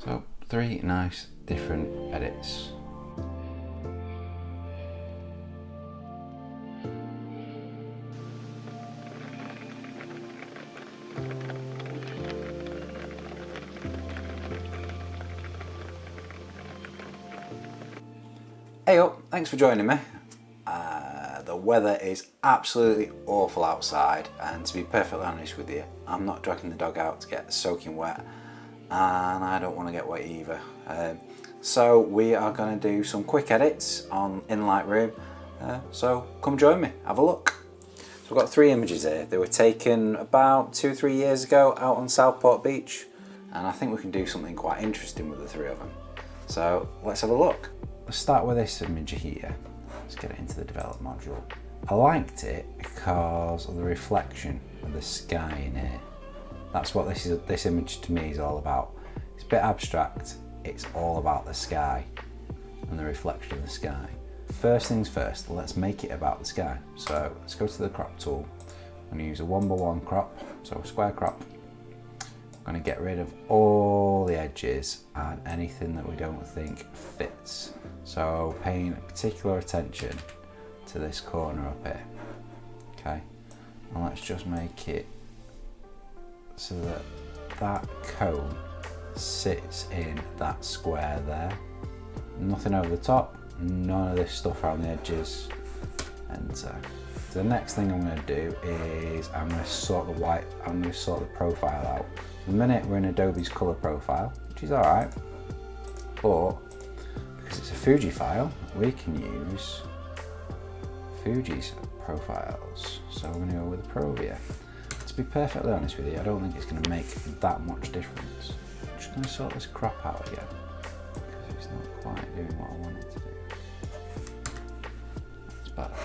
So 3 nice different edits. Hey up, thanks for joining me. The weather is absolutely awful outside, and to be perfectly honest with you, I'm not dragging the dog out to get soaking wet, and I don't want to get wet either. So we are going to do some quick edits in Lightroom, so come join me, have a look. So I've got 3 images here. They were taken about 2 or 3 years ago out on Southport Beach, and I think we can do something quite interesting with the 3 of them. So let's have a look. Let's start with this image here. Let's get it into the develop module. I liked it because of the reflection of the sky in here. That's what this image to me is all about. It's a bit abstract. It's all about the sky and the reflection of the sky. First things first, let's make it about the sky. So let's go to the crop tool. I'm going to use a 1x1 crop, so a square crop. I'm going to get rid of all the edges and anything that we don't think fits. So paying particular attention to this corner up here. Okay, and let's just make it so that that cone sits in that square there. Nothing over the top, none of this stuff around the edges. Enter. The next thing I'm going to do is I'm going to sort the profile out. At the minute we're in Adobe's color profile, which is alright, but because it's a Fuji file, we can use Fuji's profiles. So we're going to go with the Provia. To be perfectly honest with you, I don't think it's going to make that much difference. I'm just going to sort this crop out again, because it's not quite doing what I want it to do. That's better.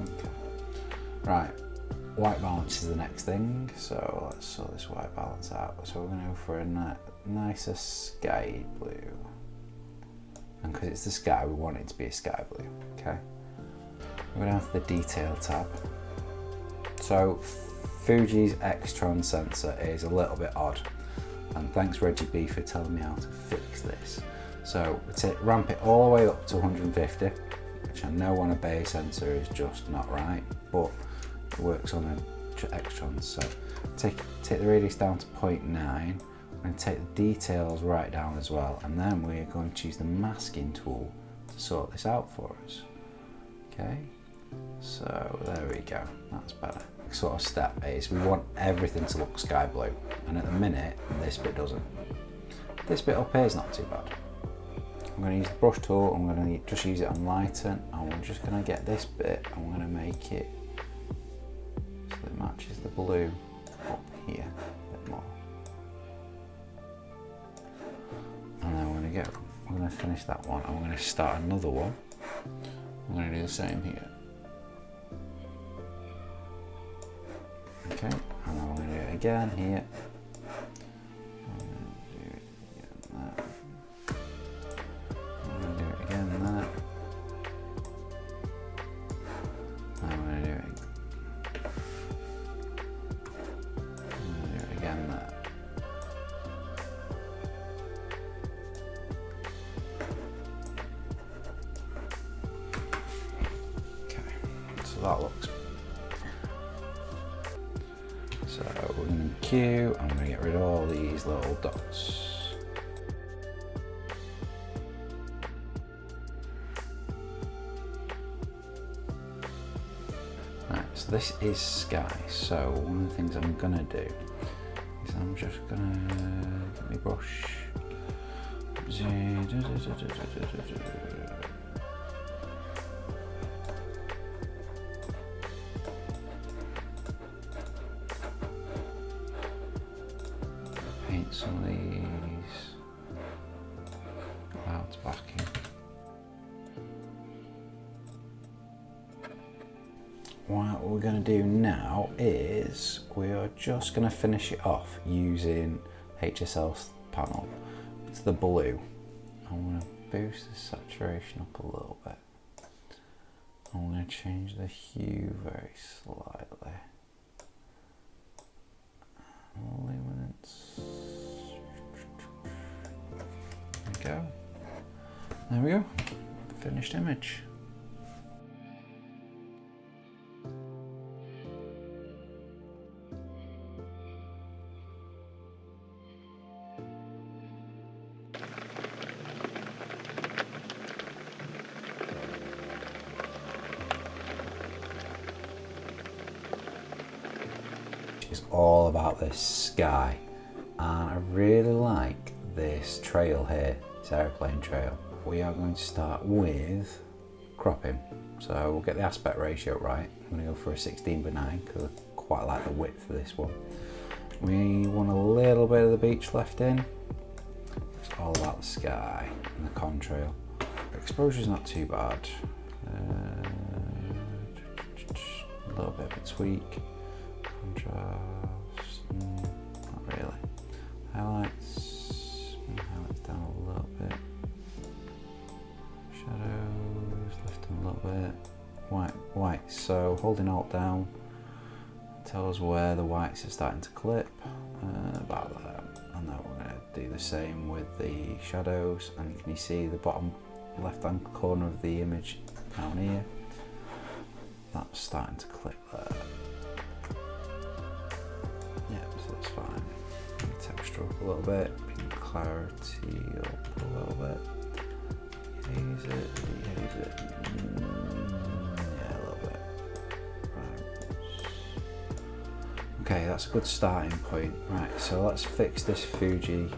Okay. Right, white balance is the next thing, so let's sort this white balance out. So we're going to go for a nicer sky blue, and because it's the sky, we want it to be a sky blue. Okay, we're going to have the detail tab. So Fuji's X-Tron sensor is a little bit odd, and thanks Reggie B for telling me how to fix this. So we ramp it all the way up to 150, which I know on a base sensor is just not right, but it works on an X-Tron. So take the radius down to 0.9. We're going to take the details right down as well, and then we're going to use the masking tool to sort this out for us. Okay, so there we go, that's better. Next sort of step is we want everything to look sky blue, and at the minute this bit doesn't. This bit up here is not too bad. I'm going to use the brush tool, I'm going to just use it on lighten, and we're just going to get this bit, I'm going to make it so it matches the blue up here a bit more. And then we're going to finish that one, and we're going to start another one. I'm going to do the same here. Okay, and then we're going to do it again here. I'm going to do it again there. I'm going to do it again there. And I'm going to do it. I'm going to do it again there. So that looks. So we're going to Q, I'm going to get rid of all these little dots. Right, so this is sky. So one of the things I'm going to do is I'm just going to get my brush. Paint some of these clouds backing. What we're going to do now is we are just going to finish it off using HSL's panel to the blue. I'm going to boost the saturation up a little bit. I'm going to change the hue very slightly. Luminance go. There we go. Finished image. It's all about this sky, and I really like this trail here, this airplane trail. We are going to start with cropping, so we'll get the aspect ratio right. I'm going to go for a 16:9 because I quite like the width of this one. We want a little bit of the beach left in. It's all about the sky and the contrail. Exposure's not too bad. A little bit of a tweak. Contrast, not really. Highlights down a little bit. Shadows, lift them a little bit. White. So holding Alt down tells where the whites are starting to clip. About that. And then we're going to do the same with the shadows. And can you see the bottom left-hand corner of the image down here? That's starting to clip there. Yep, so that's fine. Texture up a little bit, bring clarity up a little bit. Haze it. Yeah, a little bit. Right. Okay, that's a good starting point. Right, so let's fix this Fuji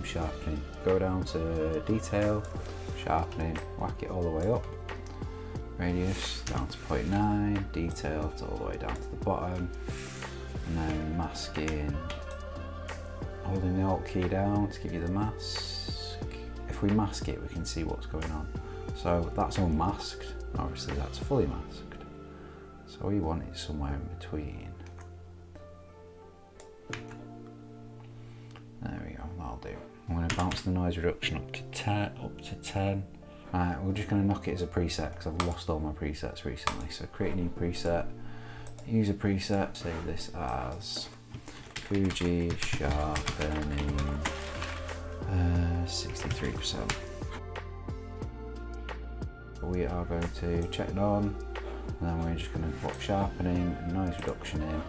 sharpening. Go down to detail, sharpening, whack it all the way up. Radius down to 0.9, detail all the way down to the bottom. And then masking, holding the Alt key down to give you the mask. If we mask it, we can see what's going on. So that's unmasked, obviously that's fully masked. So we want it somewhere in between. There we go, that'll do. I'm going to bounce the noise reduction up to 10. Right, we're just going to knock it as a preset because I've lost all my presets recently. So create a new preset. Use a preset, save this as Fuji sharpening 63%. We are going to check it on, and then we're just going to put sharpening and noise reduction in.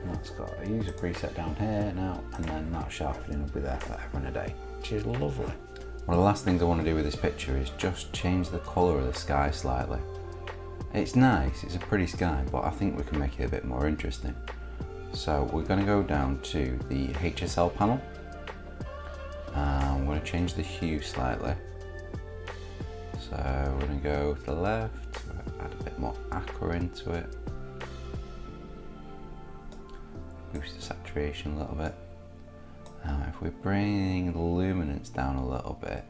And that's got a user preset down here now, and then that sharpening will be there forever and a day, which is lovely. One of the last things I want to do with this picture is just change the colour of the sky slightly. It's nice, it's a pretty sky, but I think we can make it a bit more interesting. So we're going to go down to the HSL panel. I'm going to change the hue slightly. So we're going to go to the left, add a bit more aqua into it. Boost the saturation a little bit. Now if we bring the luminance down a little bit,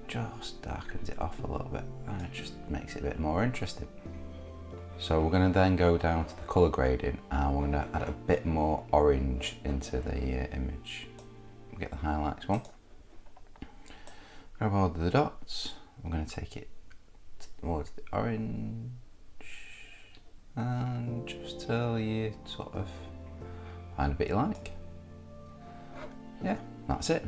just darkens it off a little bit and it just makes it a bit more interesting. So we're going to then go down to the colour grading and we're going to add a bit more orange into the image. We'll get the highlights one. Grab all of the dots, we're going to take it towards the orange and just till you sort of find a bit you like. Yeah, that's it.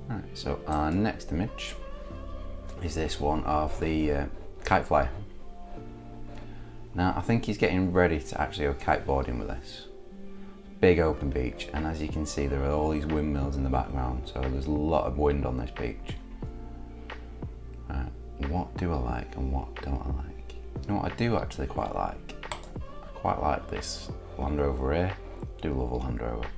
Right, so our next image is this one of the kite flyer. Now I think he's getting ready to actually go kiteboarding with this. Big open beach, and as you can see there are all these windmills in the background, so there's a lot of wind on this beach. Right, what do I like and what don't I like? You know what I do actually quite like? I quite like this Land Rover here. I do love a Land Rover.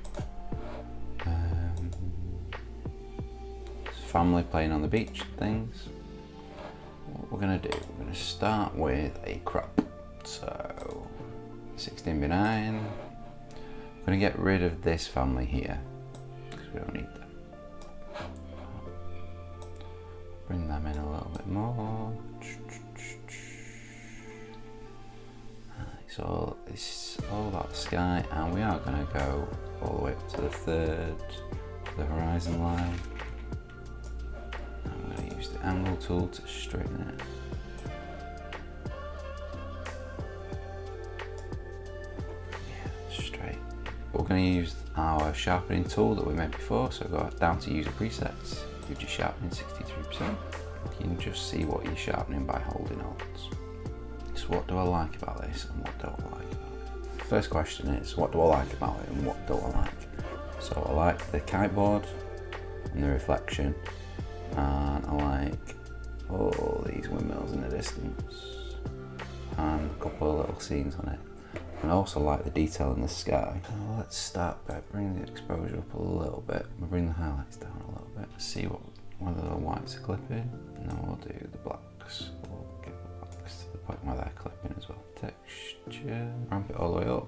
Family playing on the beach things. What we're going to do, we're going to start with a crop. So 16:9. I'm going to get rid of this family here because we don't need them. Bring them in a little bit more. So it's all about the sky, and we are going to go all the way up to the third, the horizon line. I'm going to use the angle tool to straighten it. We're going to use our sharpening tool that we made before, so go down to user presets, fuji sharpening 63%. You can just see what you're sharpening by holding Alt. So what do I like about this and what don't I like about it? First question is, what do I like about it and what don't I like? So I like the kiteboard and the reflection, and I like all these windmills in the distance and a couple of little scenes on it. And I also like the detail in the sky. So let's start by bringing the exposure up a little bit. We'll bring the highlights down a little bit. See whether the whites are clipping, and then we'll do the blacks. We'll get the blacks to the point where they're clipping as well. Texture, ramp it all the way up,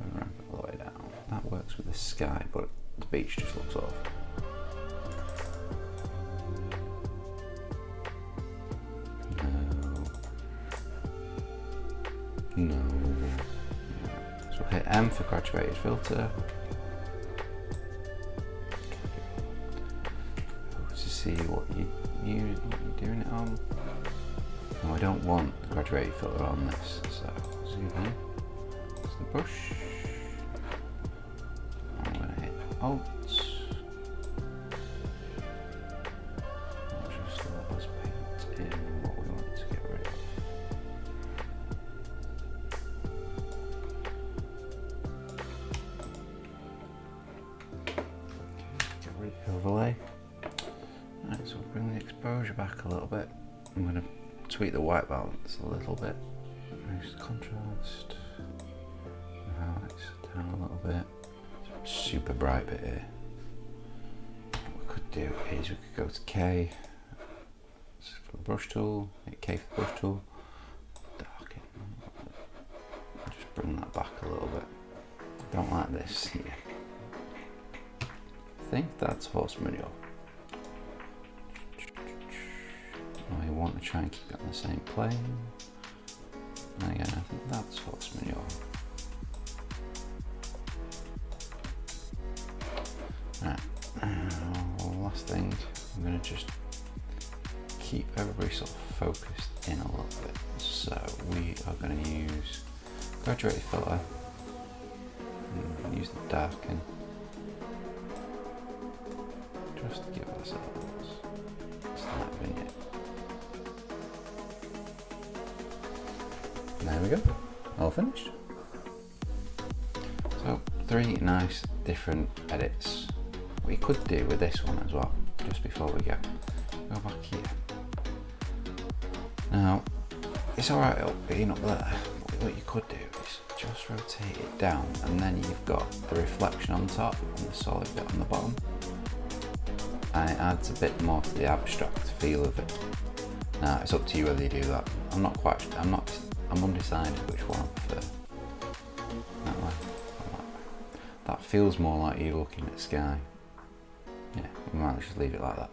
and ramp it all the way down. That works with the sky, but the beach just looks off. No. So hit M for graduated filter. To see what you're doing it on. No, I don't want the graduated filter on this, so zoom in. It's the brush. I'm going to hit Alt. Just let us paint in what we want to get rid of. Overlay. Right, so we'll bring the exposure back a little bit. I'm going to tweak the white balance a little bit. Reduce the contrast. Highlights down a little bit. Super bright bit here. What we could do is we could go to K for the brush tool, hit K for the brush tool, darken. Just bring that back a little bit. I don't like this here. I think that's horse manure. I want to try and keep it on the same plane. And again, I think that's horse manure. Right, last thing, I'm going to just keep everybody sort of focused in a little bit. So we are going to use graduated filter, and use the darken. Just give ourselves that vignette. There we go, all finished. So 3 nice different edits. What you could do with this one as well, just before we go back here. Now, it's alright being up there, but what you could do is just rotate it down, and then you've got the reflection on top and the solid bit on the bottom. And it adds a bit more to the abstract feel of it. Now it's up to you whether you do that. I'm undecided which one I prefer. That way. That feels more like you looking at the sky. Yeah, we might just leave it like that.